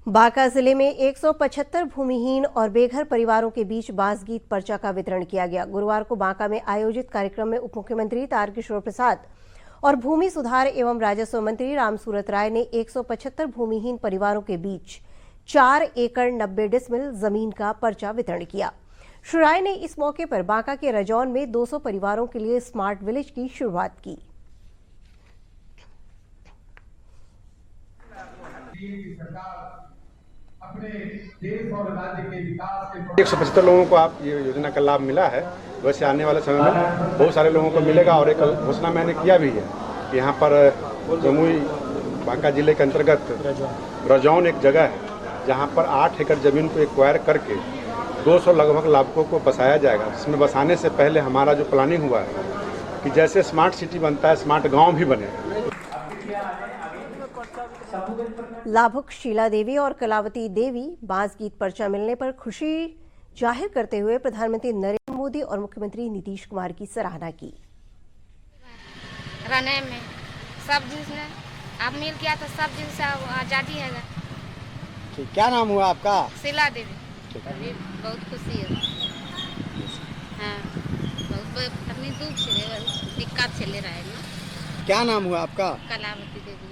बांका जिले में 175 भूमिहीन और बेघर परिवारों के बीच बांसगीत पर्चा का वितरण किया गया। गुरुवार को बांका में आयोजित कार्यक्रम में उप मुख्यमंत्री तारकिशोर प्रसाद और भूमि सुधार एवं राजस्व मंत्री रामसूरत राय ने 175 भूमिहीन परिवारों के बीच 4 एकड़ 90 डिसमिल जमीन का पर्चा वितरण किया। श्री राय ने इस मौके पर बांका के रजौन में 200 परिवारों के लिए स्मार्ट विलेज की शुरुआत की। 175 लोगों को आप ये योजना का लाभ मिला है। वैसे आने वाले समय में बहुत सारे लोगों को मिलेगा और एक घोषणा मैंने किया भी है कि यहाँ पर जमुई बांका जिले के अंतर्गत रजौन एक जगह है जहाँ पर 8 एकड़ जमीन को एक्वायर करके 200 लगभग लाभुकों को बसाया जाएगा। जिसमें बसाने से पहले हमारा जो प्लानिंग हुआ है कि जैसे स्मार्ट सिटी बनता है स्मार्ट गाँव भी बने। लाभुक शीला देवी और कलावती देवी बांसगीत पर्चा मिलने पर खुशी जाहिर करते हुए प्रधानमंत्री नरेंद्र मोदी और मुख्यमंत्री नीतीश कुमार की सराहना की। रहने में सब जिसने अब मिल गया तो सब दिन से आज़ादी है। क्या नाम हुआ आपका? शीला देवी। अभी बहुत खुशी है। हाँ, बहुत अपनी दुख से दिक्कत चले रहा है ना। क्या नाम हुआ आपका? कलावती देवी।